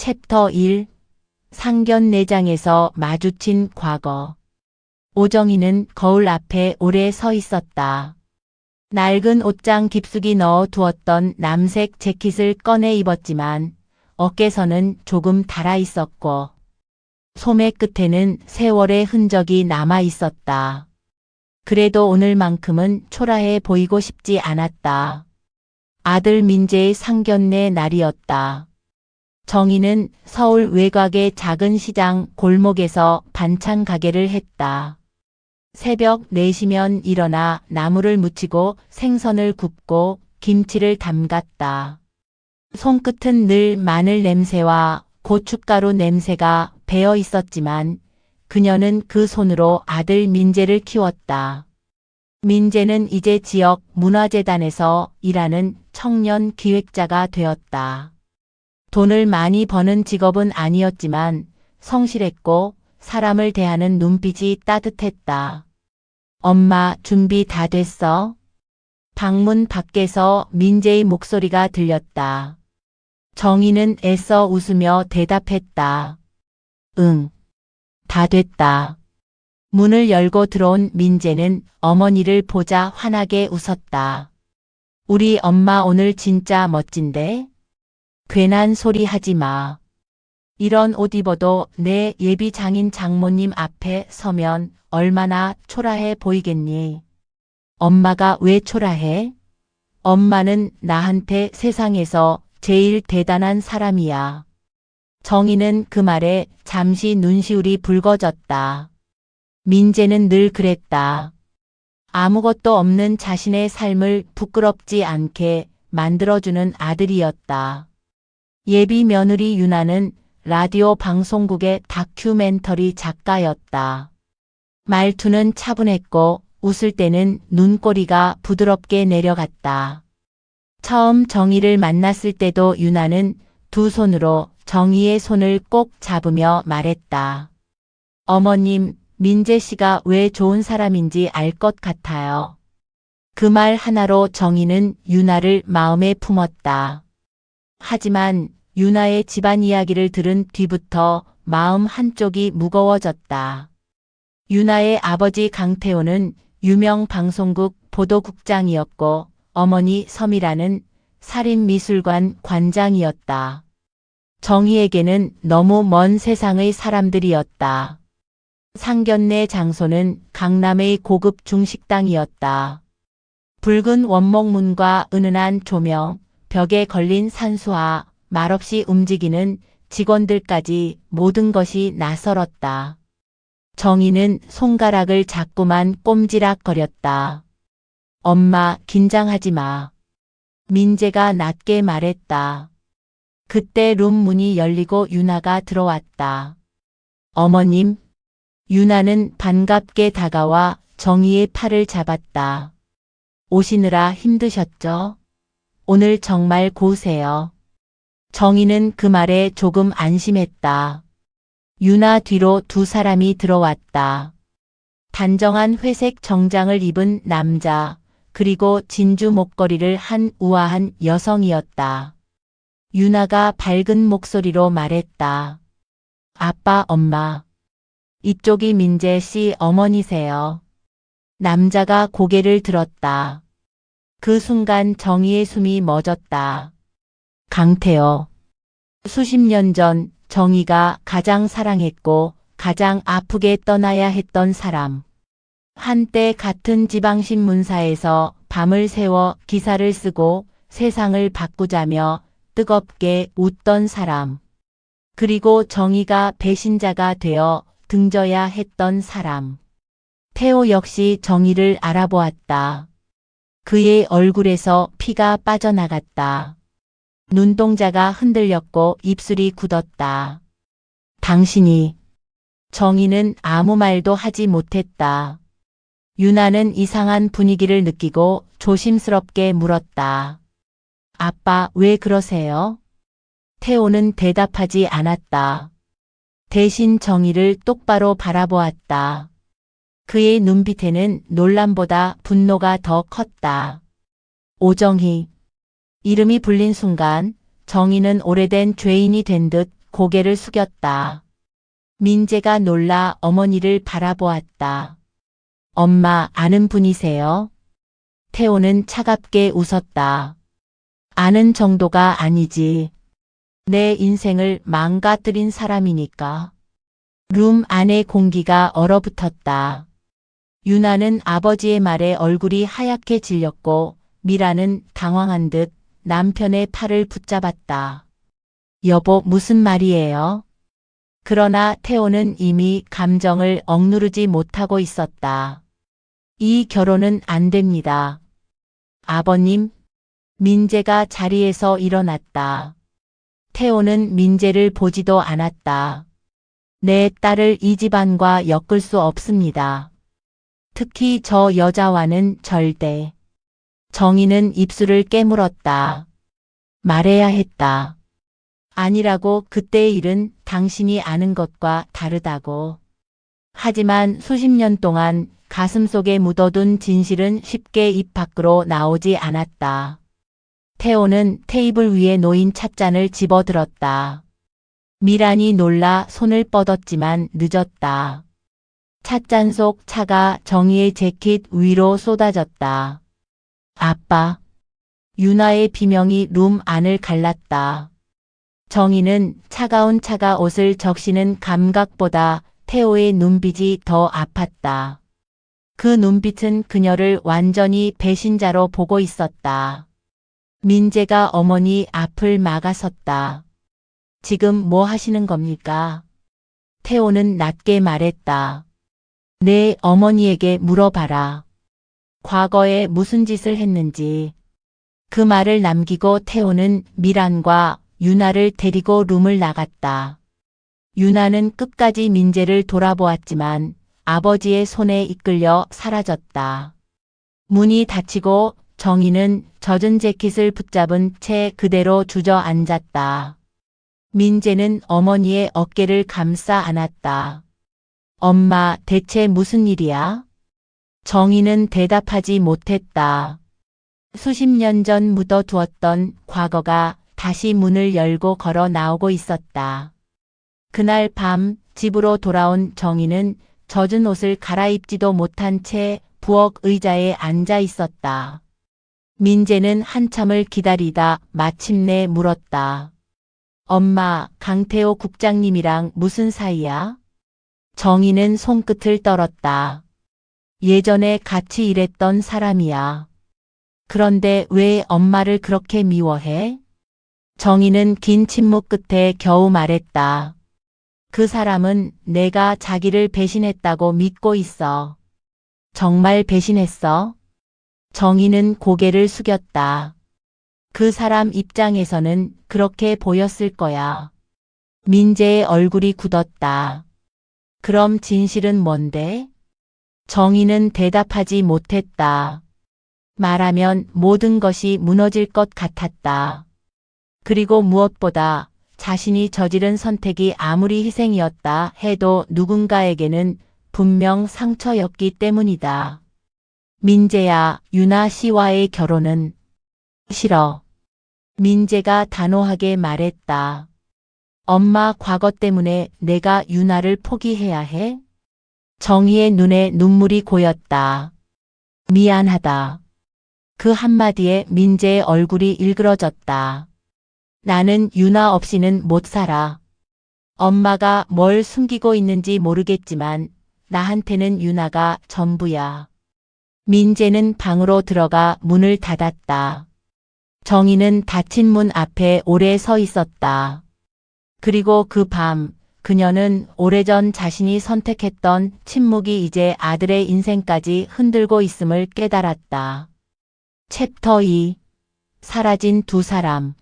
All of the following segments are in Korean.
챕터 1 상견례장에서 마주친 과거. 오정희는 거울 앞에 오래 서 있었다. 낡은 옷장 깊숙이 넣어 두었던 남색 재킷을 꺼내 입었지만 어깨선은 조금 닳아 있었고 소매 끝에는 세월의 흔적이 남아 있었다. 그래도 오늘만큼은 초라해 보이고 싶지 않았다. 아들 민재의 상견례 날이었다. 정희는 서울 외곽의 작은 시장 골목에서 반찬 가게를 했다. 새벽 4시면 일어나 나물을 무치고 생선을 굽고 김치를 담갔다. 손끝은 늘 마늘 냄새와 고춧가루 냄새가 배어 있었지만 그녀는 그 손으로 아들 민재를 키웠다. 민재는 이제 지역 문화재단에서 일하는 청년 기획자가 되었다. 돈을 많이 버는 직업은 아니었지만 성실했고 사람을 대하는 눈빛이 따뜻했다. 엄마, 준비 다 됐어? 방문 밖에서 민재의 목소리가 들렸다. 정희는 애써 웃으며 대답했다. 응, 다 됐다. 문을 열고 들어온 민재는 어머니를 보자 환하게 웃었다. 우리 엄마 오늘 진짜 멋진데? 괜한 소리 하지 마. 이런 옷 입어도 내 예비 장인 장모님 앞에 서면 얼마나 초라해 보이겠니? 엄마가 왜 초라해? 엄마는 나한테 세상에서 제일 대단한 사람이야. 정희는 그 말에 잠시 눈시울이 붉어졌다. 민재는 늘 그랬다. 아무것도 없는 자신의 삶을 부끄럽지 않게 만들어주는 아들이었다. 예비 며느리 유나는 라디오 방송국의 다큐멘터리 작가였다. 말투는 차분했고 웃을 때는 눈꼬리가 부드럽게 내려갔다. 처음 정희를 만났을 때도 유나는 두 손으로 정희의 손을 꼭 잡으며 말했다. 어머님, 민재 씨가 왜 좋은 사람인지 알 것 같아요. 그 말 하나로 정희는 유나를 마음에 품었다. 하지만 유나의 집안 이야기를 들은 뒤부터 마음 한쪽이 무거워졌다. 유나의 아버지 강태호는 유명 방송국 보도국장이었고 어머니 서미라는 살인미술관 관장이었다. 정희에게는 너무 먼 세상의 사람들이었다. 상견례 장소는 강남의 고급 중식당이었다. 붉은 원목문과 은은한 조명, 벽에 걸린 산수화, 말없이 움직이는 직원들까지 모든 것이 낯설었다. 정희는 손가락을 자꾸만 꼼지락거렸다. 엄마, 긴장하지 마. 민재가 낮게 말했다. 그때 룸 문이 열리고 유나가 들어왔다. 어머님. 유나는 반갑게 다가와 정희의 팔을 잡았다. 오시느라 힘드셨죠? 오늘 정말 고우세요. 정희는 그 말에 조금 안심했다. 유나 뒤로 두 사람이 들어왔다. 단정한 회색 정장을 입은 남자, 그리고 진주 목걸이를 한 우아한 여성이었다. 유나가 밝은 목소리로 말했다. 아빠, 엄마. 이쪽이 민재 씨 어머니세요. 남자가 고개를 들었다. 그 순간 정희의 숨이 멎었다. 강태호. 수십 년 전 정희가 가장 사랑했고 가장 아프게 떠나야 했던 사람. 한때 같은 지방신문사에서 밤을 새워 기사를 쓰고 세상을 바꾸자며 뜨겁게 웃던 사람. 그리고 정희가 배신자가 되어 등져야 했던 사람. 태호 역시 정희를 알아보았다. 그의 얼굴에서 피가 빠져나갔다. 눈동자가 흔들렸고 입술이 굳었다. 당신이. 정희는 아무 말도 하지 못했다. 유나는 이상한 분위기를 느끼고 조심스럽게 물었다. 아빠, 왜 그러세요? 태호는 대답하지 않았다. 대신 정희를 똑바로 바라보았다. 그의 눈빛에는 놀람보다 분노가 더 컸다. 오정희. 이름이 불린 순간 정희는 오래된 죄인이 된 듯 고개를 숙였다. 민재가 놀라 어머니를 바라보았다. 엄마, 아는 분이세요? 태호는 차갑게 웃었다. 아는 정도가 아니지. 내 인생을 망가뜨린 사람이니까. 룸 안의 공기가 얼어붙었다. 유나는 아버지의 말에 얼굴이 하얗게 질렸고 미라는 당황한 듯 남편의 팔을 붙잡았다. 여보, 무슨 말이에요? 그러나 태호는 이미 감정을 억누르지 못하고 있었다. 이 결혼은 안 됩니다. 아버님, 민재가 자리에서 일어났다. 태호는 민재를 보지도 않았다. 내 딸을 이 집안과 엮을 수 없습니다. 특히 저 여자와는 절대. 정희는 입술을 깨물었다. 말해야 했다. 아니라고, 그때의 일은 당신이 아는 것과 다르다고. 하지만 수십 년 동안 가슴속에 묻어둔 진실은 쉽게 입 밖으로 나오지 않았다. 태호는 테이블 위에 놓인 찻잔을 집어들었다. 미란이 놀라 손을 뻗었지만 늦었다. 찻잔 속 차가 정희의 재킷 위로 쏟아졌다. 아빠. 유나의 비명이 룸 안을 갈랐다. 정희는 차가운 차가 옷을 적시는 감각보다 태호의 눈빛이 더 아팠다. 그 눈빛은 그녀를 완전히 배신자로 보고 있었다. 민재가 어머니 앞을 막아섰다. 지금 뭐 하시는 겁니까? 태호는 낮게 말했다. 내 어머니에게 물어봐라. 과거에 무슨 짓을 했는지. 그 말을 남기고 태호는 미란과 유나를 데리고 룸을 나갔다. 유나는 끝까지 민재를 돌아보았지만 아버지의 손에 이끌려 사라졌다. 문이 닫히고 정희는 젖은 재킷을 붙잡은 채 그대로 주저앉았다. 민재는 어머니의 어깨를 감싸 안았다. 엄마, 대체 무슨 일이야? 정희는 대답하지 못했다. 수십 년 전 묻어두었던 과거가 다시 문을 열고 걸어 나오고 있었다. 그날 밤 집으로 돌아온 정희는 젖은 옷을 갈아입지도 못한 채 부엌 의자에 앉아 있었다. 민재는 한참을 기다리다 마침내 물었다. 엄마, 강태호 국장님이랑 무슨 사이야? 정희는 손끝을 떨었다. 예전에 같이 일했던 사람이야. 그런데 왜 엄마를 그렇게 미워해? 정희는 긴 침묵 끝에 겨우 말했다. 그 사람은 내가 자기를 배신했다고 믿고 있어. 정말 배신했어? 정희는 고개를 숙였다. 그 사람 입장에서는 그렇게 보였을 거야. 민재의 얼굴이 굳었다. 그럼 진실은 뭔데? 정희는 대답하지 못했다. 말하면 모든 것이 무너질 것 같았다. 그리고 무엇보다 자신이 저지른 선택이 아무리 희생이었다 해도 누군가에게는 분명 상처였기 때문이다. 민재야, 유나 씨와의 결혼은 싫어. 민재가 단호하게 말했다. 엄마, 과거 때문에 내가 유나를 포기해야 해? 정희의 눈에 눈물이 고였다. 미안하다. 그 한마디에 민재의 얼굴이 일그러졌다. 나는 유나 없이는 못 살아. 엄마가 뭘 숨기고 있는지 모르겠지만 나한테는 유나가 전부야. 민재는 방으로 들어가 문을 닫았다. 정희는 닫힌 문 앞에 오래 서 있었다. 그리고 그 밤 그녀는 오래전 자신이 선택했던 침묵이 이제 아들의 인생까지 흔들고 있음을 깨달았다. 챕터 2. 사라진 두 사람.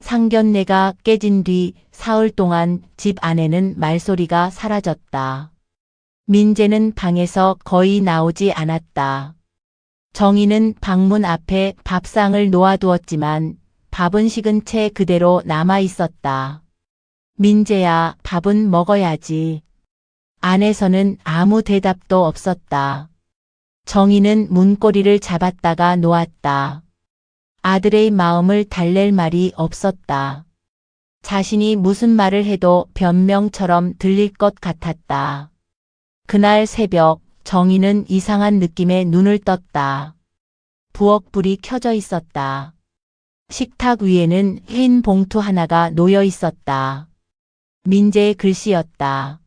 상견례가 깨진 뒤 사흘 동안 집 안에는 말소리가 사라졌다. 민재는 방에서 거의 나오지 않았다. 정희는 방문 앞에 밥상을 놓아두었지만 밥은 식은 채 그대로 남아 있었다. 민재야, 밥은 먹어야지. 안에서는 아무 대답도 없었다. 정희는 문고리를 잡았다가 놓았다. 아들의 마음을 달랠 말이 없었다. 자신이 무슨 말을 해도 변명처럼 들릴 것 같았다. 그날 새벽 정희는 이상한 느낌에 눈을 떴다. 부엌불이 켜져 있었다. 식탁 위에는 흰 봉투 하나가 놓여 있었다. 민재의 글씨였다.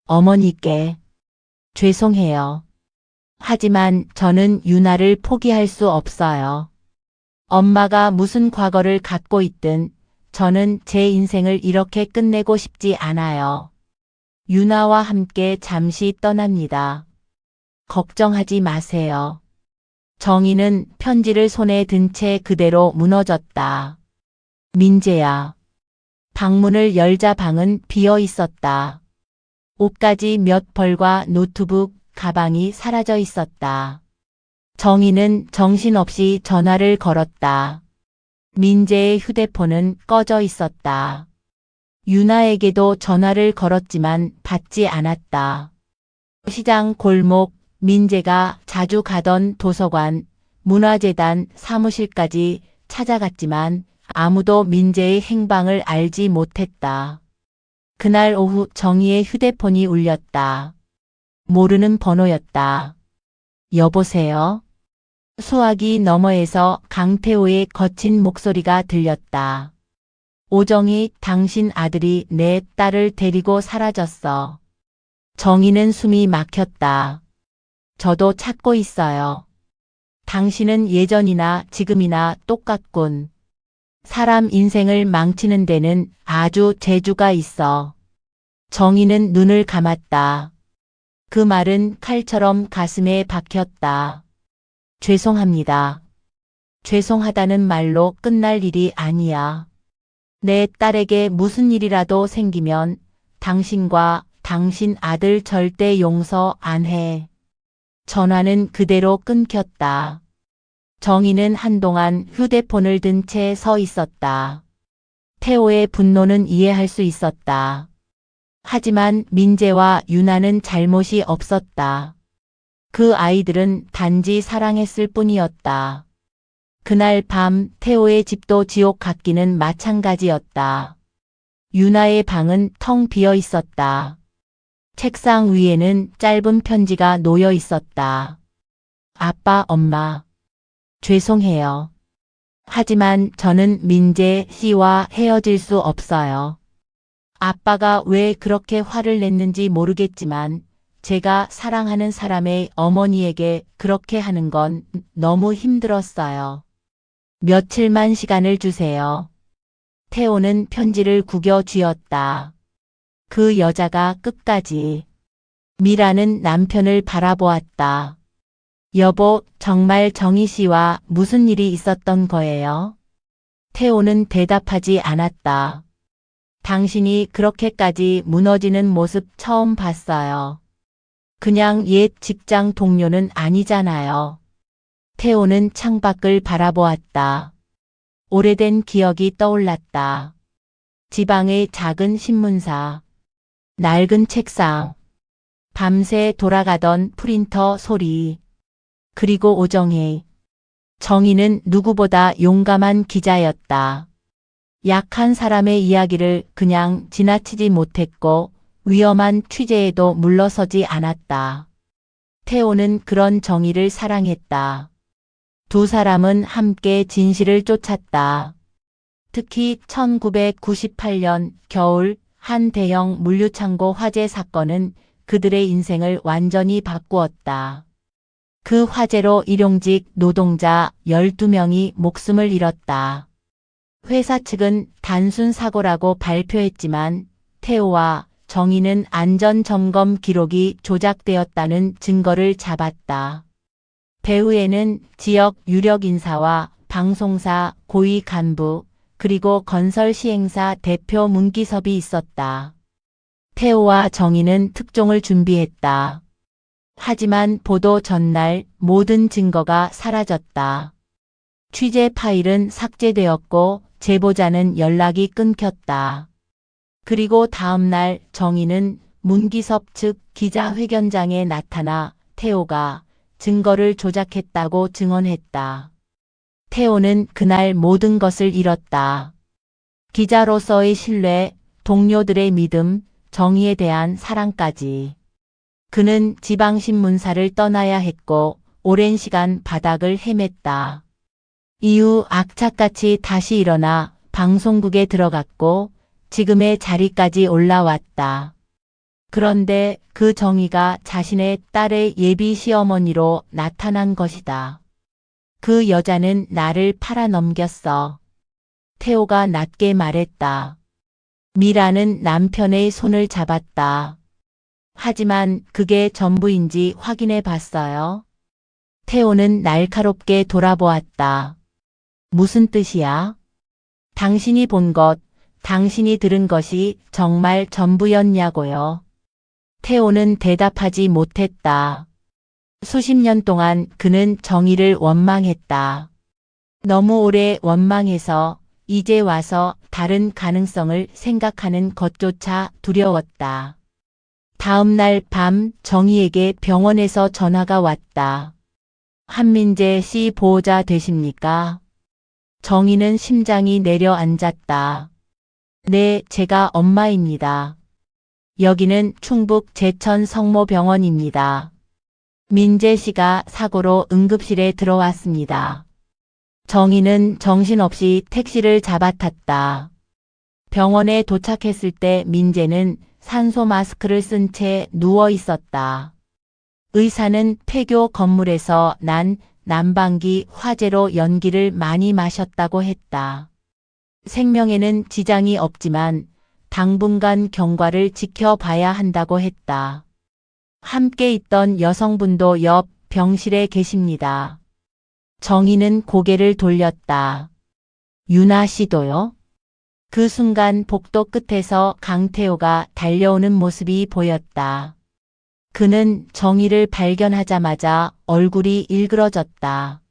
어머니께 죄송해요. 하지만 저는 유나를 포기할 수 없어요. 엄마가 무슨 과거를 갖고 있든 저는 제 인생을 이렇게 끝내고 싶지 않아요. 유나와 함께 잠시 떠납니다. 걱정하지 마세요. 정희는 편지를 손에 든 채 그대로 무너졌다. 민재야. 방문을 열자 방은 비어 있었다. 옷가지 몇 벌과 노트북, 가방이 사라져 있었다. 정희는 정신없이 전화를 걸었다. 민재의 휴대폰은 꺼져 있었다. 유나에게도 전화를 걸었지만 받지 않았다. 시장 골목, 민재가 자주 가던 도서관, 문화재단 사무실까지 찾아갔지만 아무도 민재의 행방을 알지 못했다. 그날 오후 정희의 휴대폰이 울렸다. 모르는 번호였다. 여보세요? 수화기 너머에서 강태호의 거친 목소리가 들렸다. 오정희, 당신 아들이 내 딸을 데리고 사라졌어. 정희는 숨이 막혔다. 저도 찾고 있어요. 당신은 예전이나 지금이나 똑같군. 사람 인생을 망치는 데는 아주 재주가 있어. 정희는 눈을 감았다. 그 말은 칼처럼 가슴에 박혔다. 죄송합니다. 죄송하다는 말로 끝날 일이 아니야. 내 딸에게 무슨 일이라도 생기면 당신과 당신 아들 절대 용서 안 해. 전화는 그대로 끊겼다. 정희는 한동안 휴대폰을 든 채 서 있었다. 태호의 분노는 이해할 수 있었다. 하지만 민재와 유나는 잘못이 없었다. 그 아이들은 단지 사랑했을 뿐이었다. 그날 밤 태호의 집도 지옥 같기는 마찬가지였다. 유나의 방은 텅 비어 있었다. 책상 위에는 짧은 편지가 놓여 있었다. 아빠, 엄마. 죄송해요. 하지만 저는 민재 씨와 헤어질 수 없어요. 아빠가 왜 그렇게 화를 냈는지 모르겠지만 제가 사랑하는 사람의 어머니에게 그렇게 하는 건 너무 힘들었어요. 며칠만 시간을 주세요. 태호는 편지를 구겨 쥐었다. 그 여자가 끝까지 미라는 남편을 바라보았다. 여보, 정말 정희 씨와 무슨 일이 있었던 거예요? 태호는 대답하지 않았다. 당신이 그렇게까지 무너지는 모습 처음 봤어요. 그냥 옛 직장 동료는 아니잖아요. 태호는 창밖을 바라보았다. 오래된 기억이 떠올랐다. 지방의 작은 신문사, 낡은 책상, 밤새 돌아가던 프린터 소리, 그리고 오정희. 정희는 누구보다 용감한 기자였다. 약한 사람의 이야기를 그냥 지나치지 못했고 위험한 취재에도 물러서지 않았다. 태호는 그런 정희를 사랑했다. 두 사람은 함께 진실을 쫓았다. 특히 1998년 겨울 한 대형 물류창고 화재 사건은 그들의 인생을 완전히 바꾸었다. 그 화재로 일용직 노동자 12명이 목숨을 잃었다. 회사 측은 단순 사고라고 발표했지만 태호와 정희는 안전점검 기록이 조작되었다는 증거를 잡았다. 배후에는 지역 유력 인사와 방송사 고위 간부, 그리고 건설 시행사 대표 문기섭이 있었다. 태호와 정희는 특종을 준비했다. 하지만 보도 전날 모든 증거가 사라졌다. 취재 파일은 삭제되었고 제보자는 연락이 끊겼다. 그리고 다음 날 정희는 문기섭 측 기자회견장에 나타나 태호가 증거를 조작했다고 증언했다. 태호는 그날 모든 것을 잃었다. 기자로서의 신뢰, 동료들의 믿음, 정의에 대한 사랑까지. 그는 지방신문사를 떠나야 했고 오랜 시간 바닥을 헤맸다. 이후 악착같이 다시 일어나 방송국에 들어갔고 지금의 자리까지 올라왔다. 그런데 그 정의가 자신의 딸의 예비 시어머니로 나타난 것이다. 그 여자는 나를 팔아넘겼어. 태호가 낮게 말했다. 미라는 남편의 손을 잡았다. 하지만 그게 전부인지 확인해 봤어요. 태호는 날카롭게 돌아보았다. 무슨 뜻이야? 당신이 본 것, 당신이 들은 것이 정말 전부였냐고요. 태호는 대답하지 못했다. 수십 년 동안 그는 정의를 원망했다. 너무 오래 원망해서 이제 와서 다른 가능성을 생각하는 것조차 두려웠다. 다음 날 밤 정의에게 병원에서 전화가 왔다. 한민재 씨 보호자 되십니까? 정의는 심장이 내려앉았다. 네, 제가 엄마입니다. 여기는 충북 제천 성모병원입니다. 민재 씨가 사고로 응급실에 들어왔습니다. 정의는 정신없이 택시를 잡아탔다. 병원에 도착했을 때 민재는 산소 마스크를 쓴 채 누워 있었다. 의사는 폐교 건물에서 난 난방기 화재로 연기를 많이 마셨다고 했다. 생명에는 지장이 없지만 당분간 경과를 지켜봐야 한다고 했다. 함께 있던 여성분도 옆 병실에 계십니다. 정의는 고개를 돌렸다. 유나 씨도요? 그 순간 복도 끝에서 강태호가 달려오는 모습이 보였다. 그는 정의를 발견하자마자 얼굴이 일그러졌다.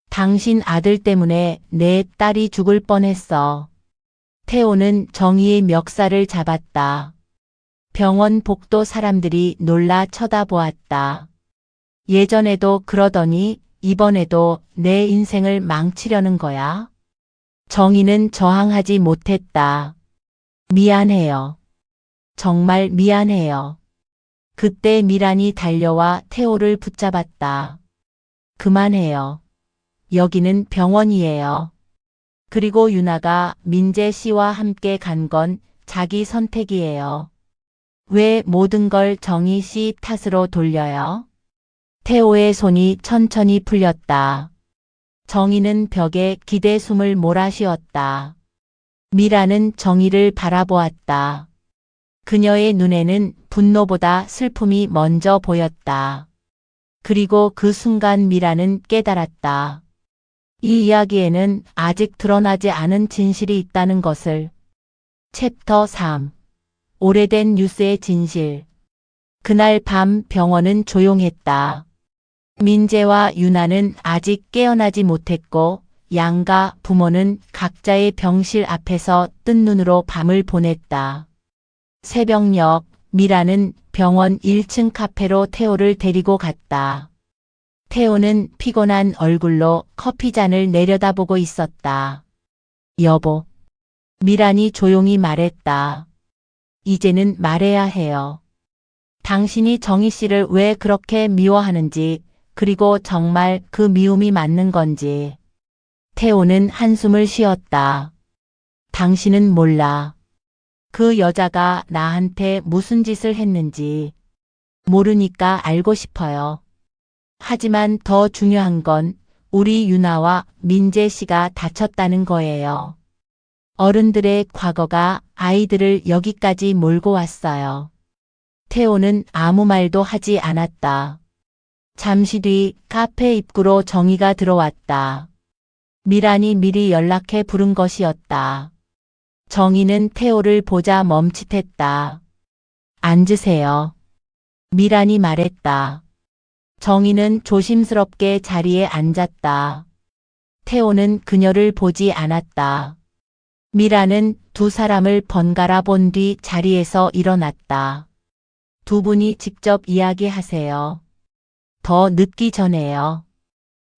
당신 아들 때문에 내 딸이 죽을 뻔했어. 태호는 정의의 멱살을 잡았다. 병원 복도 사람들이 놀라 쳐다보았다. 예전에도 그러더니 이번에도 내 인생을 망치려는 거야? 정의는 저항하지 못했다. 미안해요. 정말 미안해요. 그때 미란이 달려와 태호를 붙잡았다. 그만해요. 여기는 병원이에요. 그리고 유나가 민재 씨와 함께 간 건 자기 선택이에요. 왜 모든 걸 정의 씨 탓으로 돌려요? 태호의 손이 천천히 풀렸다. 정의는 벽에 기대 숨을 몰아쉬었다. 미라는 정의를 바라보았다. 그녀의 눈에는 분노보다 슬픔이 먼저 보였다. 그리고 그 순간 미라는 깨달았다. 이 이야기에는 아직 드러나지 않은 진실이 있다는 것을. 챕터 3. 오래된 뉴스의 진실. 그날 밤 병원은 조용했다. 민재와 유나는 아직 깨어나지 못했고 양가 부모는 각자의 병실 앞에서 뜬 눈으로 밤을 보냈다. 새벽녘 미라는 병원 1층 카페로 태호를 데리고 갔다. 태호는 피곤한 얼굴로 커피잔을 내려다보고 있었다. 여보. 미란이 조용히 말했다. 이제는 말해야 해요. 당신이 정희 씨를 왜 그렇게 미워하는지, 그리고 정말 그 미움이 맞는 건지. 태호는 한숨을 쉬었다. 당신은 몰라. 그 여자가 나한테 무슨 짓을 했는지. 모르니까 알고 싶어요. 하지만 더 중요한 건 우리 유나와 민재 씨가 다쳤다는 거예요. 어른들의 과거가 아이들을 여기까지 몰고 왔어요. 태호는 아무 말도 하지 않았다. 잠시 뒤 카페 입구로 정희가 들어왔다. 미란이 미리 연락해 부른 것이었다. 정희는 태호를 보자 멈칫했다. 앉으세요. 미란이 말했다. 정희는 조심스럽게 자리에 앉았다. 태호는 그녀를 보지 않았다. 미라는 두 사람을 번갈아 본 뒤 자리에서 일어났다. 두 분이 직접 이야기하세요. 더 늦기 전에요.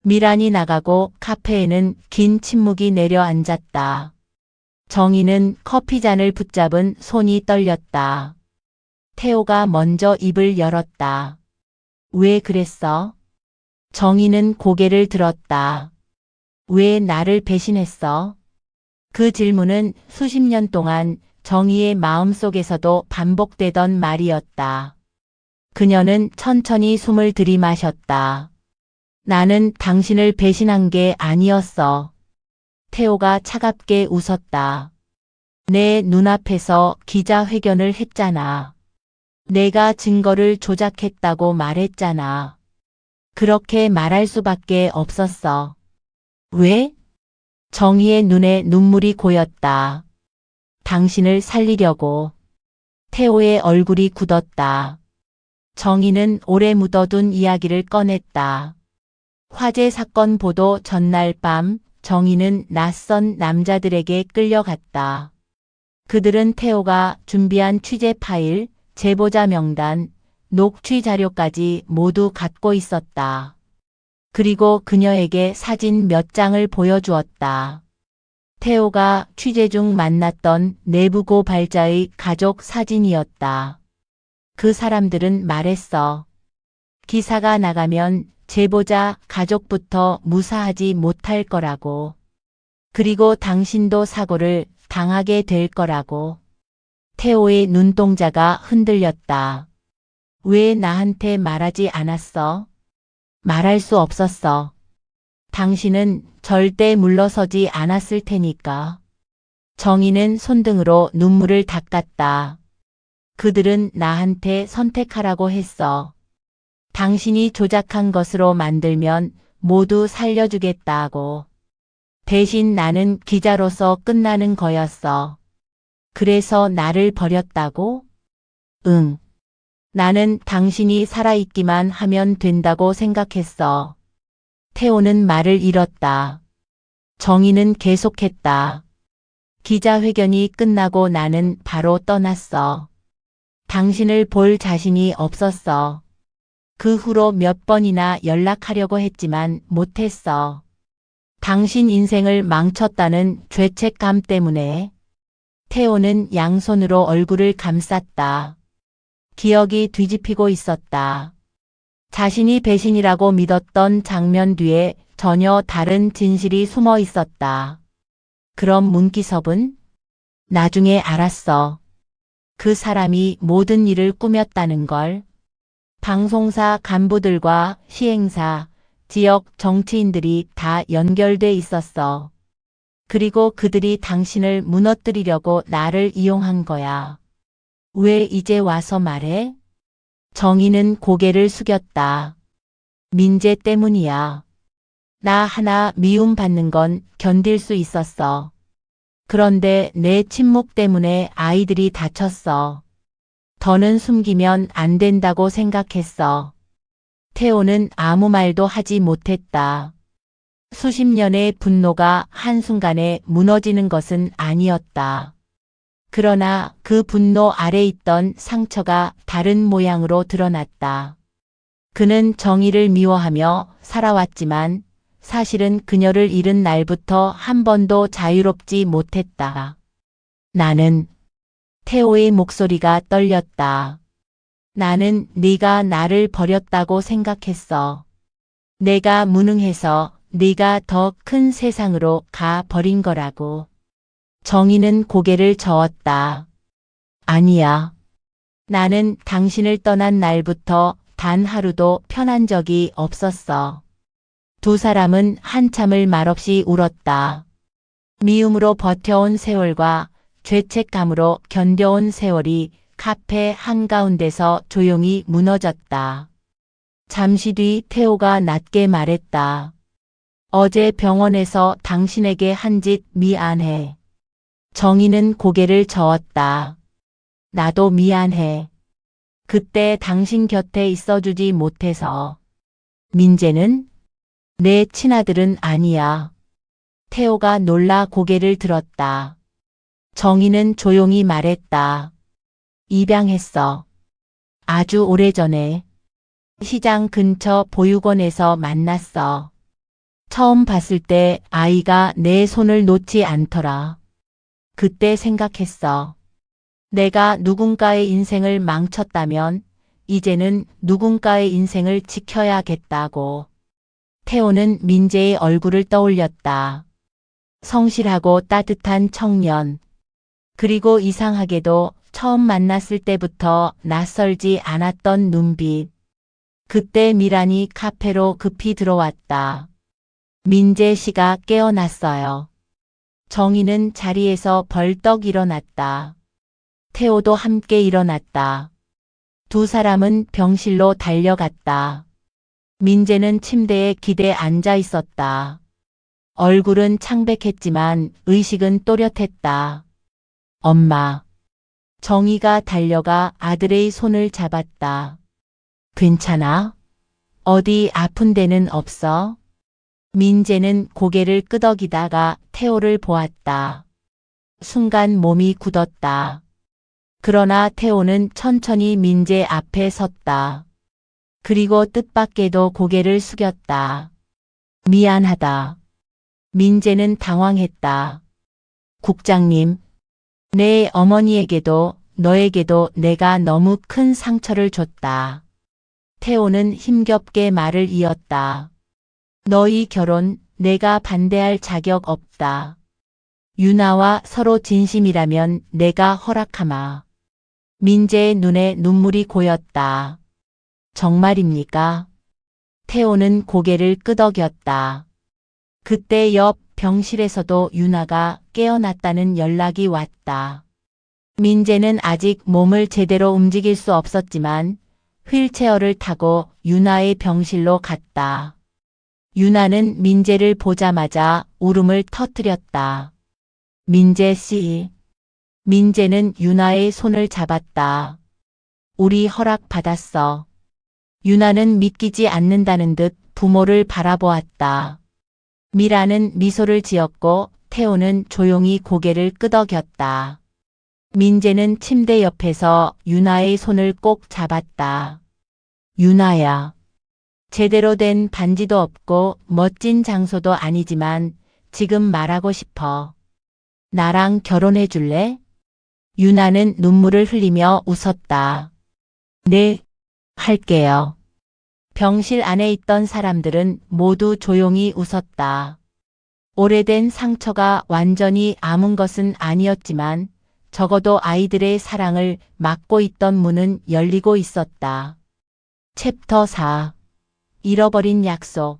미란이 나가고 카페에는 긴 침묵이 내려앉았다. 정희는 커피잔을 붙잡은 손이 떨렸다. 태호가 먼저 입을 열었다. 왜 그랬어? 정희는 고개를 들었다. 왜 나를 배신했어? 그 질문은 수십 년 동안 정희의 마음속에서도 반복되던 말이었다. 그녀는 천천히 숨을 들이마셨다. 나는 당신을 배신한 게 아니었어. 태호가 차갑게 웃었다. 내 눈앞에서 기자회견을 했잖아. 내가 증거를 조작했다고 말했잖아. 그렇게 말할 수밖에 없었어. 왜? 정희의 눈에 눈물이 고였다. 당신을 살리려고. 태호의 얼굴이 굳었다. 정희는 오래 묻어둔 이야기를 꺼냈다. 화재 사건 보도 전날 밤 정희는 낯선 남자들에게 끌려갔다. 그들은 태호가 준비한 취재 파일, 제보자 명단, 녹취 자료까지 모두 갖고 있었다. 그리고 그녀에게 사진 몇 장을 보여주었다. 태호가 취재 중 만났던 내부 고발자의 가족 사진이었다. 그 사람들은 말했어. 기사가 나가면 제보자 가족부터 무사하지 못할 거라고. 그리고 당신도 사고를 당하게 될 거라고. 태호의 눈동자가 흔들렸다. 왜 나한테 말하지 않았어? 말할 수 없었어. 당신은 절대 물러서지 않았을 테니까. 정희는 손등으로 눈물을 닦았다. 그들은 나한테 선택하라고 했어. 당신이 조작한 것으로 만들면 모두 살려주겠다고. 대신 나는 기자로서 끝나는 거였어. 그래서 나를 버렸다고? 응. 나는 당신이 살아있기만 하면 된다고 생각했어. 태호는 말을 잃었다. 정희는 계속했다. 기자회견이 끝나고 나는 바로 떠났어. 당신을 볼 자신이 없었어. 그 후로 몇 번이나 연락하려고 했지만 못했어. 당신 인생을 망쳤다는 죄책감 때문에. 태호는 양손으로 얼굴을 감쌌다. 기억이 뒤집히고 있었다. 자신이 배신이라고 믿었던 장면 뒤에 전혀 다른 진실이 숨어 있었다. 그럼 문기섭은? 나중에 알았어. 그 사람이 모든 일을 꾸몄다는 걸. 방송사 간부들과 시행사, 지역 정치인들이 다 연결돼 있었어. 그리고 그들이 당신을 무너뜨리려고 나를 이용한 거야. 왜 이제 와서 말해? 정희는 고개를 숙였다. 민재 때문이야. 나 하나 미움받는 건 견딜 수 있었어. 그런데 내 침묵 때문에 아이들이 다쳤어. 더는 숨기면 안 된다고 생각했어. 태호는 아무 말도 하지 못했다. 수십 년의 분노가 한순간에 무너지는 것은 아니었다. 그러나 그 분노 아래 있던 상처가 다른 모양으로 드러났다. 그는 정희를 미워하며 살아왔지만 사실은 그녀를 잃은 날부터 한 번도 자유롭지 못했다. 나는 태호의 목소리가 떨렸다. 나는 네가 나를 버렸다고 생각했어. 내가 무능해서 네가 더 큰 세상으로 가 버린 거라고. 정희는 고개를 저었다. 아니야. 나는 당신을 떠난 날부터 단 하루도 편한 적이 없었어. 두 사람은 한참을 말없이 울었다. 미움으로 버텨온 세월과 죄책감으로 견뎌온 세월이 카페 한가운데서 조용히 무너졌다. 잠시 뒤 태호가 낮게 말했다. 어제 병원에서 당신에게 한 짓 미안해. 정희는 고개를 저었다. 나도 미안해. 그때 당신 곁에 있어주지 못해서. 민재는? 내 친아들은 아니야. 태호가 놀라 고개를 들었다. 정희는 조용히 말했다. 입양했어. 아주 오래전에. 시장 근처 보육원에서 만났어. 처음 봤을 때 아이가 내 손을 놓지 않더라. 그때 생각했어. 내가 누군가의 인생을 망쳤다면 이제는 누군가의 인생을 지켜야겠다고. 태호는 민재의 얼굴을 떠올렸다. 성실하고 따뜻한 청년. 그리고 이상하게도 처음 만났을 때부터 낯설지 않았던 눈빛. 그때 미란이 카페로 급히 들어왔다. 민재 씨가 깨어났어요. 정희는 자리에서 벌떡 일어났다. 태호도 함께 일어났다. 두 사람은 병실로 달려갔다. 민재는 침대에 기대 앉아 있었다. 얼굴은 창백했지만 의식은 또렷했다. 엄마. 정희가 달려가 아들의 손을 잡았다. 괜찮아? 어디 아픈 데는 없어? 민재는 고개를 끄덕이다가 태호를 보았다. 순간 몸이 굳었다. 그러나 태호는 천천히 민재 앞에 섰다. 그리고 뜻밖에도 고개를 숙였다. 미안하다. 민재는 당황했다. 국장님, 내 어머니에게도 너에게도 내가 너무 큰 상처를 줬다. 태호는 힘겹게 말을 이었다. 너희 결혼 내가 반대할 자격 없다. 유나와 서로 진심이라면 내가 허락하마. 민재의 눈에 눈물이 고였다. 정말입니까? 태호는 고개를 끄덕였다. 그때 옆 병실에서도 유나가 깨어났다는 연락이 왔다. 민재는 아직 몸을 제대로 움직일 수 없었지만 휠체어를 타고 유나의 병실로 갔다. 유나는 민재를 보자마자 울음을 터뜨렸다. 민재 씨. 민재는 유나의 손을 잡았다. 우리 허락 받았어. 유나는 믿기지 않는다는 듯 부모를 바라보았다. 미라는 미소를 지었고 태호는 조용히 고개를 끄덕였다. 민재는 침대 옆에서 유나의 손을 꼭 잡았다. 유나야. 제대로 된 반지도 없고 멋진 장소도 아니지만 지금 말하고 싶어. 나랑 결혼해 줄래? 유나는 눈물을 흘리며 웃었다. 네, 할게요. 병실 안에 있던 사람들은 모두 조용히 웃었다. 오래된 상처가 완전히 아문 것은 아니었지만 적어도 아이들의 사랑을 막고 있던 문은 열리고 있었다. 챕터 4. 잃어버린 약속.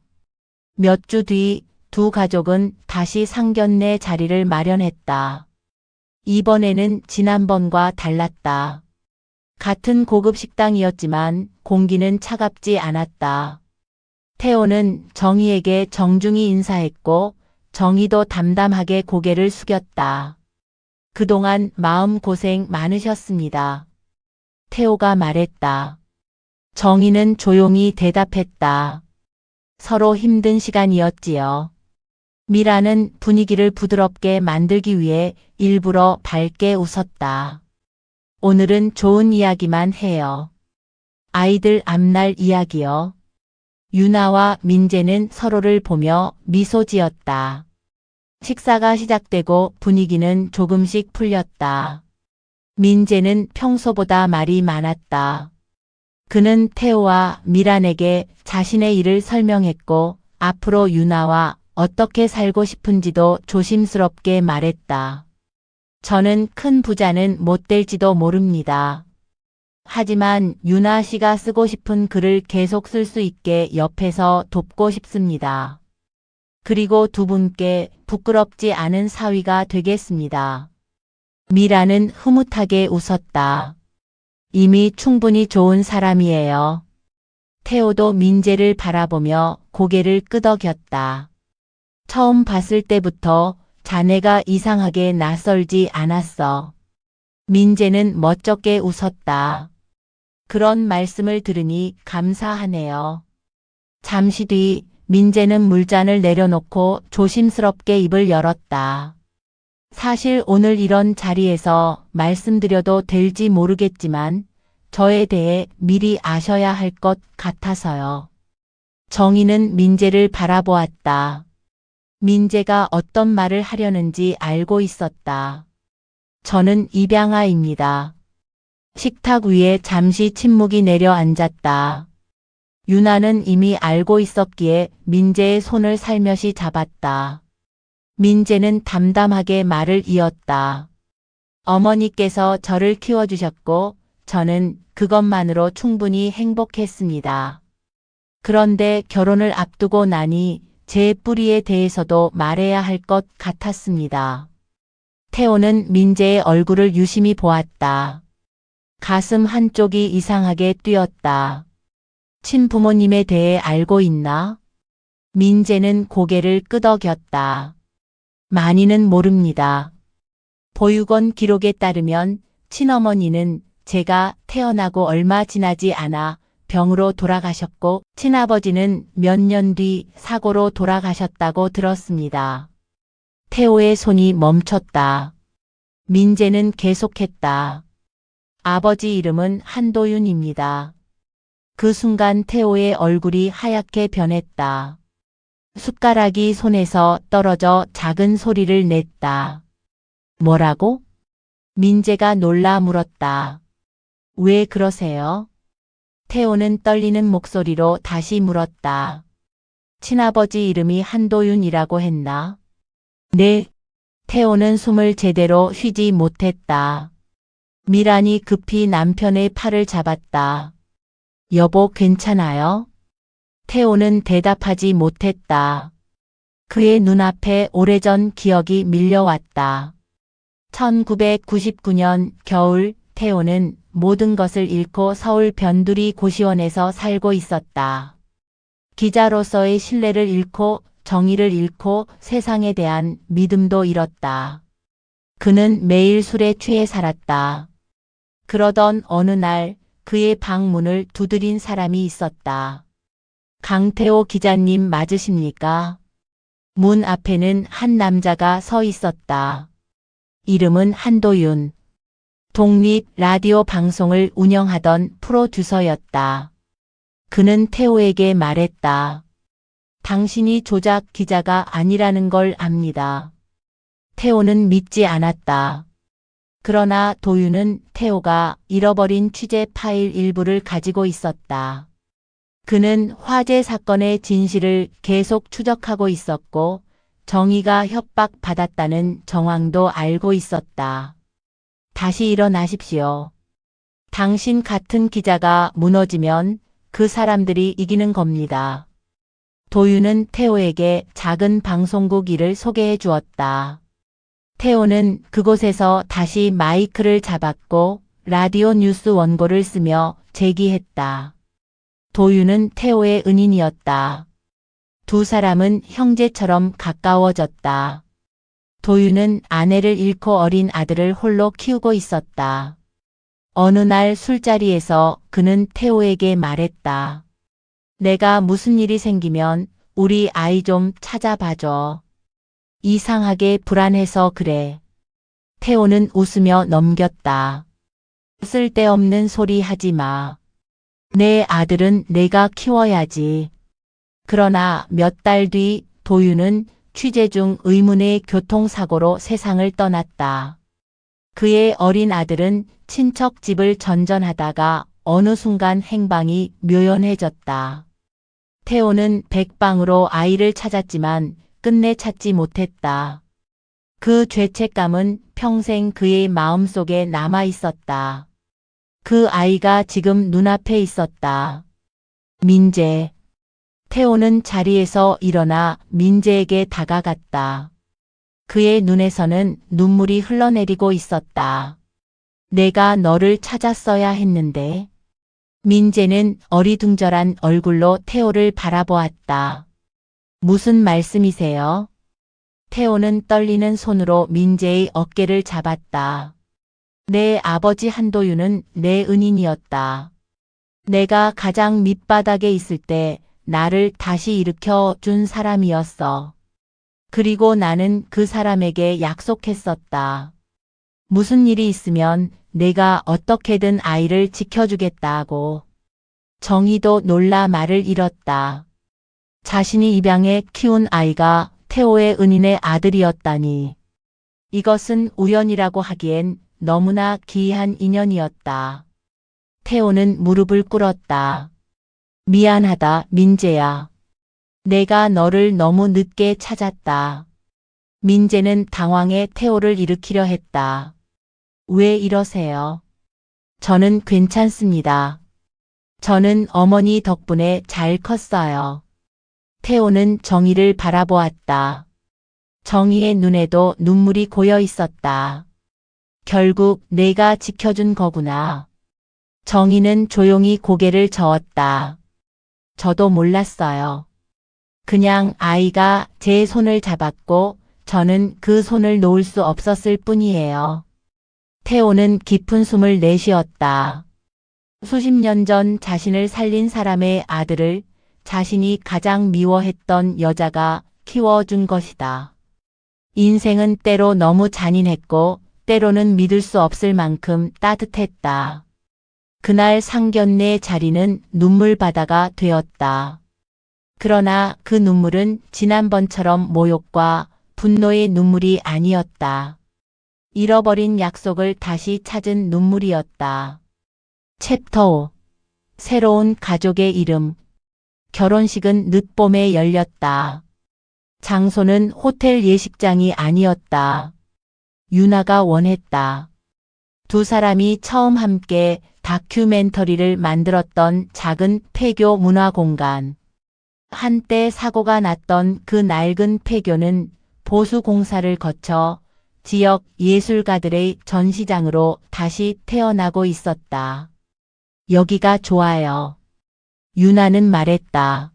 몇 주 뒤 두 가족은 다시 상견례 자리를 마련했다. 이번에는 지난번과 달랐다. 같은 고급 식당이었지만 공기는 차갑지 않았다. 태호는 정희에게 정중히 인사했고 정희도 담담하게 고개를 숙였다. 그동안 마음고생 많으셨습니다. 태호가 말했다. 정희는 조용히 대답했다. 서로 힘든 시간이었지요. 미라는 분위기를 부드럽게 만들기 위해 일부러 밝게 웃었다. 오늘은 좋은 이야기만 해요. 아이들 앞날 이야기요. 유나와 민재는 서로를 보며 미소 지었다. 식사가 시작되고 분위기는 조금씩 풀렸다. 민재는 평소보다 말이 많았다. 그는 태호와 미란에게 자신의 일을 설명했고 앞으로 유나와 어떻게 살고 싶은지도 조심스럽게 말했다. 저는 큰 부자는 못 될지도 모릅니다. 하지만 유나 씨가 쓰고 싶은 글을 계속 쓸 수 있게 옆에서 돕고 싶습니다. 그리고 두 분께 부끄럽지 않은 사위가 되겠습니다. 미라는 흐뭇하게 웃었다. 이미 충분히 좋은 사람이에요. 태호도 민재를 바라보며 고개를 끄덕였다. 처음 봤을 때부터 자네가 이상하게 낯설지 않았어. 민재는 멋쩍게 웃었다. 그런 말씀을 들으니 감사하네요. 잠시 뒤 민재는 물잔을 내려놓고 조심스럽게 입을 열었다. 사실 오늘 이런 자리에서 말씀드려도 될지 모르겠지만 저에 대해 미리 아셔야 할 것 같아서요. 정희는 민재를 바라보았다. 민재가 어떤 말을 하려는지 알고 있었다. 저는 입양아입니다. 식탁 위에 잠시 침묵이 내려앉았다. 유나는 이미 알고 있었기에 민재의 손을 살며시 잡았다. 민재는 담담하게 말을 이었다. 어머니께서 저를 키워주셨고 저는 그것만으로 충분히 행복했습니다. 그런데 결혼을 앞두고 나니 제 뿌리에 대해서도 말해야 할 것 같았습니다. 태호는 민재의 얼굴을 유심히 보았다. 가슴 한쪽이 이상하게 뛰었다. 친부모님에 대해 알고 있나? 민재는 고개를 끄덕였다. 많이는 모릅니다. 보육원 기록에 따르면 친어머니는 제가 태어나고 얼마 지나지 않아 병으로 돌아가셨고 친아버지는 몇 년 뒤 사고로 돌아가셨다고 들었습니다. 태호의 손이 멈췄다. 민재는 계속했다. 아버지 이름은 한도윤입니다. 그 순간 태호의 얼굴이 하얗게 변했다. 숟가락이 손에서 떨어져 작은 소리를 냈다. 뭐라고? 민재가 놀라 물었다. 왜 그러세요? 태호는 떨리는 목소리로 다시 물었다. 친아버지 이름이 한도윤이라고 했나? 네. 태호는 숨을 제대로 쉬지 못했다. 미란이 급히 남편의 팔을 잡았다. 여보 괜찮아요? 태호는 대답하지 못했다. 그의 눈앞에 오래전 기억이 밀려왔다. 1999년 겨울 태호는 모든 것을 잃고 서울 변두리 고시원에서 살고 있었다. 기자로서의 신뢰를 잃고 정의를 잃고 세상에 대한 믿음도 잃었다. 그는 매일 술에 취해 살았다. 그러던 어느 날 그의 방 문을 두드린 사람이 있었다. 강태호 기자님 맞으십니까? 문 앞에는 한 남자가 서 있었다. 이름은 한도윤. 독립 라디오 방송을 운영하던 프로듀서였다. 그는 태호에게 말했다. 당신이 조작 기자가 아니라는 걸 압니다. 태호는 믿지 않았다. 그러나 도윤은 태호가 잃어버린 취재 파일 일부를 가지고 있었다. 그는 화재 사건의 진실을 계속 추적하고 있었고 정의가 협박받았다는 정황도 알고 있었다. 다시 일어나십시오. 당신 같은 기자가 무너지면 그 사람들이 이기는 겁니다. 도윤은 태호에게 작은 방송국 일을 소개해 주었다. 태호는 그곳에서 다시 마이크를 잡았고 라디오 뉴스 원고를 쓰며 제기했다. 도윤은 태호의 은인이었다. 두 사람은 형제처럼 가까워졌다. 도윤은 아내를 잃고 어린 아들을 홀로 키우고 있었다. 어느 날 술자리에서 그는 태호에게 말했다. 내가 무슨 일이 생기면 우리 아이 좀 찾아봐줘. 이상하게 불안해서 그래. 태호는 웃으며 넘겼다. 쓸데없는 소리 하지 마. 내 아들은 내가 키워야지. 그러나 몇 달 뒤 도윤은 취재 중 의문의 교통사고로 세상을 떠났다. 그의 어린 아들은 친척 집을 전전하다가 어느 순간 행방이 묘연해졌다. 태호는 백방으로 아이를 찾았지만 끝내 찾지 못했다. 그 죄책감은 평생 그의 마음속에 남아 있었다. 그 아이가 지금 눈앞에 있었다. 민재. 태호는 자리에서 일어나 민재에게 다가갔다. 그의 눈에서는 눈물이 흘러내리고 있었다. 내가 너를 찾았어야 했는데. 민재는 어리둥절한 얼굴로 태호를 바라보았다. 무슨 말씀이세요? 태호는 떨리는 손으로 민재의 어깨를 잡았다. 내 아버지 한도윤은 내 은인이었다. 내가 가장 밑바닥에 있을 때 나를 다시 일으켜 준 사람이었어. 그리고 나는 그 사람에게 약속했었다. 무슨 일이 있으면 내가 어떻게든 아이를 지켜주겠다고. 정희도 놀라 말을 잃었다. 자신이 입양해 키운 아이가 태호의 은인의 아들이었다니. 이것은 우연이라고 하기엔 너무나 기이한 인연이었다. 태호는 무릎을 꿇었다. 미안하다, 민재야. 내가 너를 너무 늦게 찾았다. 민재는 당황해 태호를 일으키려 했다. 왜 이러세요? 저는 괜찮습니다. 저는 어머니 덕분에 잘 컸어요. 태호는 정희를 바라보았다. 정희의 눈에도 눈물이 고여 있었다. 결국 내가 지켜준 거구나. 정희는 조용히 고개를 저었다. 저도 몰랐어요. 그냥 아이가 제 손을 잡았고 저는 그 손을 놓을 수 없었을 뿐이에요. 태호는 깊은 숨을 내쉬었다. 수십 년 전 자신을 살린 사람의 아들을 자신이 가장 미워했던 여자가 키워준 것이다. 인생은 때로 너무 잔인했고 때로는 믿을 수 없을 만큼 따뜻했다. 그날 상견례 자리는 눈물바다가 되었다. 그러나 그 눈물은 지난번처럼 모욕과 분노의 눈물이 아니었다. 잃어버린 약속을 다시 찾은 눈물이었다. 챕터 5. 새로운 가족의 이름. 결혼식은 늦봄에 열렸다. 장소는 호텔 예식장이 아니었다. 유나가 원했다. 두 사람이 처음 함께 다큐멘터리를 만들었던 작은 폐교 문화공간. 한때 사고가 났던 그 낡은 폐교는 보수 공사를 거쳐 지역 예술가들의 전시장으로 다시 태어나고 있었다. 여기가 좋아요. 유나는 말했다.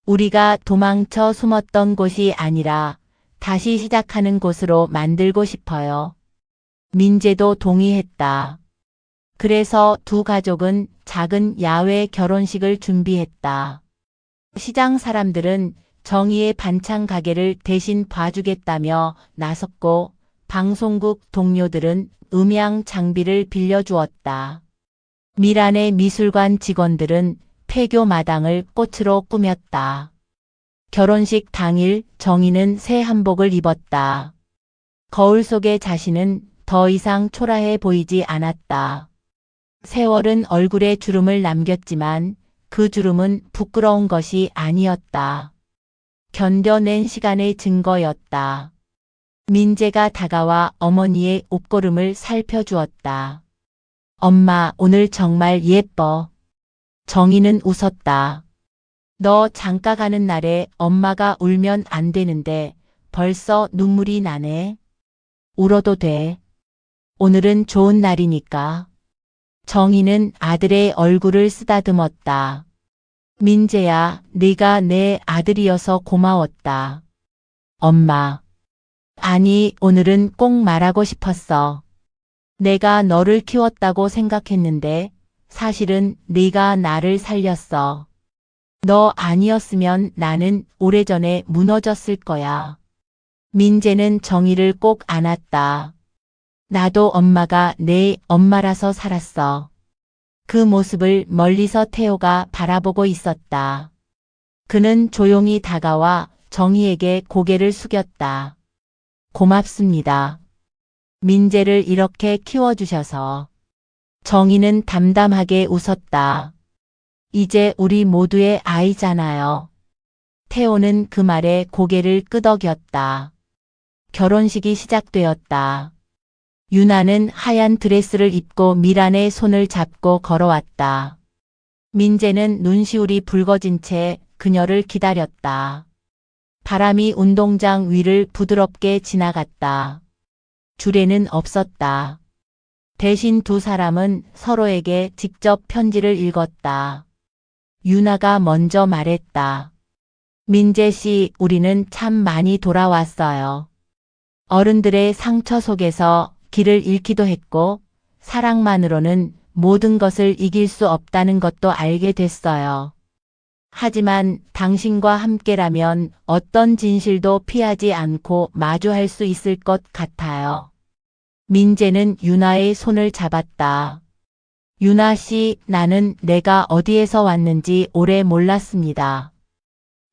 우리가 도망쳐 숨었던 곳이 아니라 다시 시작하는 곳으로 만들고 싶어요. 민재도 동의했다. 그래서 두 가족은 작은 야외 결혼식을 준비했다. 시장 사람들은 정희의 반찬 가게를 대신 봐주겠다며 나섰고 방송국 동료들은 음향 장비를 빌려주었다. 미란의 미술관 직원들은 폐교 마당을 꽃으로 꾸몄다. 결혼식 당일 정희는 새 한복을 입었다. 거울 속의 자신은 더 이상 초라해 보이지 않았다. 세월은 얼굴에 주름을 남겼지만 그 주름은 부끄러운 것이 아니었다. 견뎌낸 시간의 증거였다. 민재가 다가와 어머니의 옷고름을 살펴주었다. 엄마, 오늘 정말 예뻐. 정희는 웃었다. 너 장가 가는 날에 엄마가 울면 안 되는데 벌써 눈물이 나네. 울어도 돼. 오늘은 좋은 날이니까. 정희는 아들의 얼굴을 쓰다듬었다. 민재야, 네가 내 아들이어서 고마웠다. 엄마. 아니, 오늘은 꼭 말하고 싶었어. 내가 너를 키웠다고 생각했는데 사실은 네가 나를 살렸어. 너 아니었으면 나는 오래전에 무너졌을 거야. 민재는 정희를 꼭 안았다. 나도 엄마가 내 엄마라서 살았어. 그 모습을 멀리서 태호가 바라보고 있었다. 그는 조용히 다가와 정희에게 고개를 숙였다. 고맙습니다. 민재를 이렇게 키워주셔서. 정희는 담담하게 웃었다. 이제 우리 모두의 아이잖아요. 태호는 그 말에 고개를 끄덕였다. 결혼식이 시작되었다. 유나는 하얀 드레스를 입고 미란의 손을 잡고 걸어왔다. 민재는 눈시울이 붉어진 채 그녀를 기다렸다. 바람이 운동장 위를 부드럽게 지나갔다. 줄에는 없었다. 대신 두 사람은 서로에게 직접 편지를 읽었다. 유나가 먼저 말했다. 민재 씨, 우리는 참 많이 돌아왔어요. 어른들의 상처 속에서 길을 잃기도 했고 사랑만으로는 모든 것을 이길 수 없다는 것도 알게 됐어요. 하지만 당신과 함께라면 어떤 진실도 피하지 않고 마주할 수 있을 것 같아요. 민재는 유나의 손을 잡았다. 유나 씨, 나는 내가 어디에서 왔는지 오래 몰랐습니다.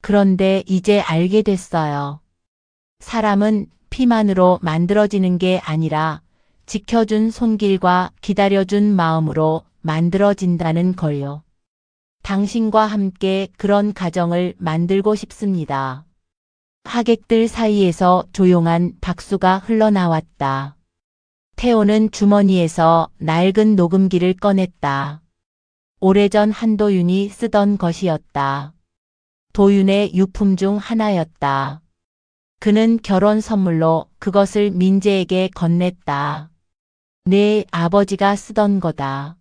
그런데 이제 알게 됐어요. 사람은 피만으로 만들어지는 게 아니라 지켜준 손길과 기다려준 마음으로 만들어진다는 걸요. 당신과 함께 그런 가정을 만들고 싶습니다. 하객들 사이에서 조용한 박수가 흘러나왔다. 태호는 주머니에서 낡은 녹음기를 꺼냈다. 오래전 한도윤이 쓰던 것이었다. 도윤의 유품 중 하나였다. 그는 결혼 선물로 그것을 민재에게 건넸다. 내 아버지가 쓰던 거다.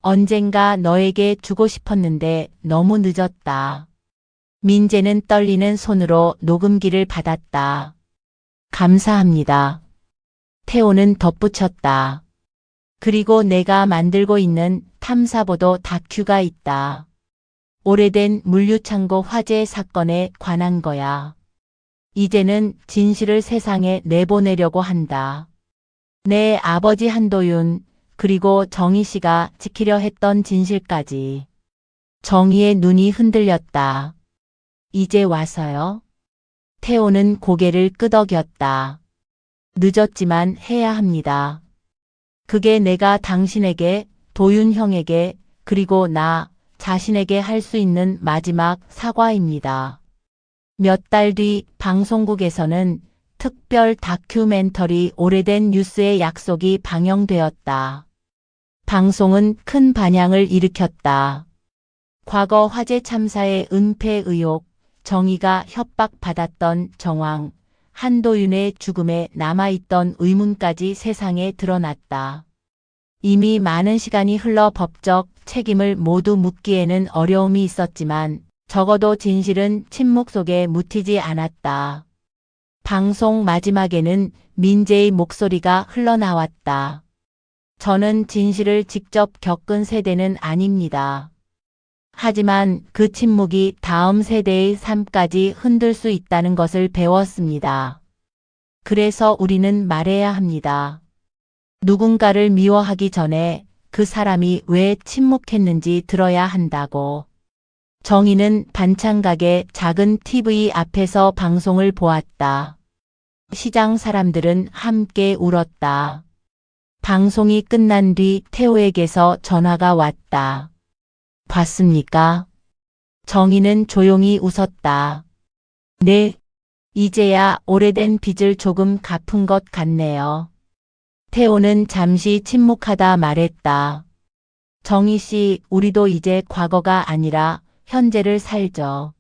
언젠가 너에게 주고 싶었는데 너무 늦었다. 민재는 떨리는 손으로 녹음기를 받았다. 감사합니다. 태호는 덧붙였다. 그리고 내가 만들고 있는 탐사보도 다큐가 있다. 오래된 물류창고 화재 사건에 관한 거야. 이제는 진실을 세상에 내보내려고 한다. 내 아버지 한도윤, 그리고 정희 씨가 지키려 했던 진실까지. 정희의 눈이 흔들렸다. 이제 와서요? 태호는 고개를 끄덕였다. 늦었지만 해야 합니다. 그게 내가 당신에게, 도윤 형에게, 그리고 나 자신에게 할 수 있는 마지막 사과입니다. 몇 달 뒤 방송국에서는 특별 다큐멘터리 오래된 뉴스의 약속이 방영되었다. 방송은 큰 반향을 일으켰다. 과거 화재 참사의 은폐 의혹, 정의가 협박받았던 정황, 한도윤의 죽음에 남아있던 의문까지 세상에 드러났다. 이미 많은 시간이 흘러 법적 책임을 모두 묻기에는 어려움이 있었지만 적어도 진실은 침묵 속에 묻히지 않았다. 방송 마지막에는 민재의 목소리가 흘러나왔다. 저는 진실을 직접 겪은 세대는 아닙니다. 하지만 그 침묵이 다음 세대의 삶까지 흔들 수 있다는 것을 배웠습니다. 그래서 우리는 말해야 합니다. 누군가를 미워하기 전에 그 사람이 왜 침묵했는지 들어야 한다고. 정희는 반찬가게 작은 TV 앞에서 방송을 보았다. 시장 사람들은 함께 울었다. 방송이 끝난 뒤 태호에게서 전화가 왔다. 봤습니까? 정희는 조용히 웃었다. 네, 이제야 오래된 빚을 조금 갚은 것 같네요. 태호는 잠시 침묵하다 말했다. 정희 씨, 우리도 이제 과거가 아니라 현재를 살죠.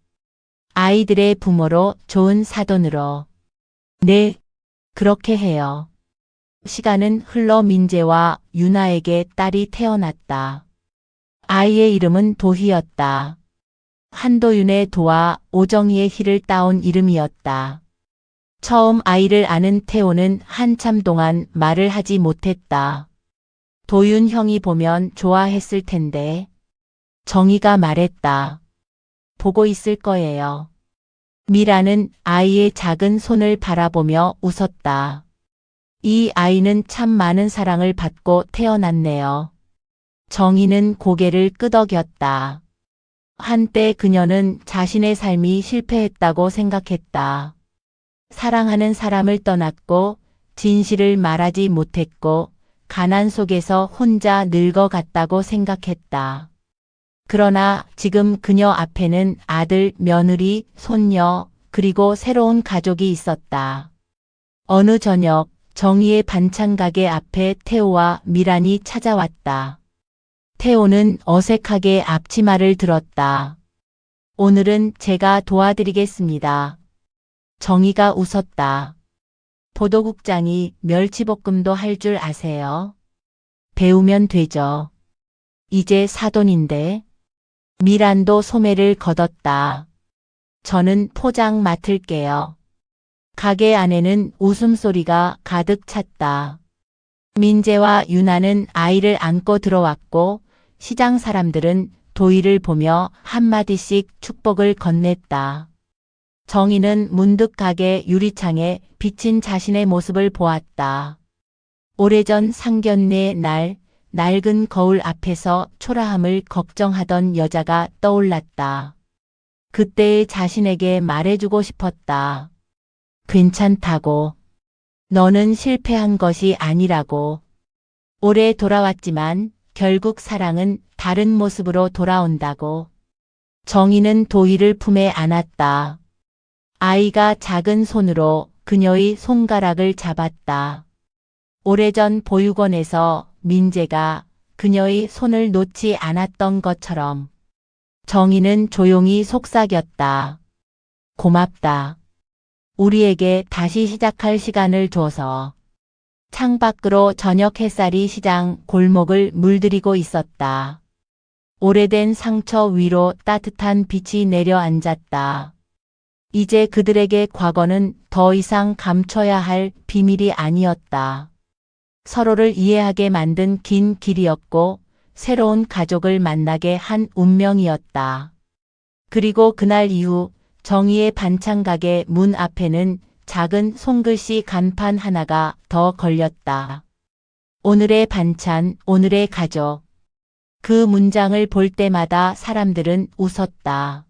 아이들의 부모로 좋은 사돈으로. 네, 그렇게 해요. 시간은 흘러 민재와 유나에게 딸이 태어났다. 아이의 이름은 도희였다. 한도윤의 도와 오정희의 희를 따온 이름이었다. 처음 아이를 아는 태호는 한참 동안 말을 하지 못했다. 도윤 형이 보면 좋아했을 텐데. 정희가 말했다. 보고 있을 거예요. 미라는 아이의 작은 손을 바라보며 웃었다. 이 아이는 참 많은 사랑을 받고 태어났네요. 정희는 고개를 끄덕였다. 한때 그녀는 자신의 삶이 실패했다고 생각했다. 사랑하는 사람을 떠났고 진실을 말하지 못했고 가난 속에서 혼자 늙어갔다고 생각했다. 그러나 지금 그녀 앞에는 아들, 며느리, 손녀, 그리고 새로운 가족이 있었다. 어느 저녁 정희의 반찬 가게 앞에 태호와 미란이 찾아왔다. 태호는 어색하게 앞치마를 들었다. 오늘은 제가 도와드리겠습니다. 정희가 웃었다. 보도국장이 멸치볶음도 할 줄 아세요? 배우면 되죠. 이제 사돈인데. 미란도 소매를 걷었다. 저는 포장 맡을게요. 가게 안에는 웃음소리가 가득 찼다. 민재와 유나는 아이를 안고 들어왔고 시장 사람들은 도희를 보며 한마디씩 축복을 건넸다. 정희는 문득 가게 유리창에 비친 자신의 모습을 보았다. 오래전 상견례 날 낡은 거울 앞에서 초라함을 걱정하던 여자가 떠올랐다. 그때의 자신에게 말해주고 싶었다. 괜찮다고. 너는 실패한 것이 아니라고. 올해 돌아왔지만 결국 사랑은 다른 모습으로 돌아온다고. 정희는 도희를 품에 안았다. 아이가 작은 손으로 그녀의 손가락을 잡았다. 오래전 보육원에서 민재가 그녀의 손을 놓지 않았던 것처럼 정희는 조용히 속삭였다. 고맙다. 우리에게 다시 시작할 시간을 줘서. 창밖으로 저녁 햇살이 시장 골목을 물들이고 있었다. 오래된 상처 위로 따뜻한 빛이 내려앉았다. 이제 그들에게 과거는 더 이상 감춰야 할 비밀이 아니었다. 서로를 이해하게 만든 긴 길이었고 새로운 가족을 만나게 한 운명이었다. 그리고 그날 이후 정희의 반찬 가게 문 앞에는 작은 손글씨 간판 하나가 더 걸렸다. 오늘의 반찬, 오늘의 가족. 그 문장을 볼 때마다 사람들은 웃었다.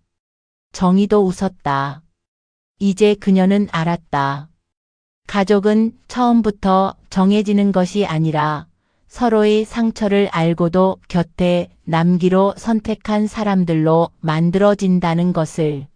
정희도 웃었다. 이제 그녀는 알았다. 가족은 처음부터 정해지는 것이 아니라 서로의 상처를 알고도 곁에 남기로 선택한 사람들로 만들어진다는 것을.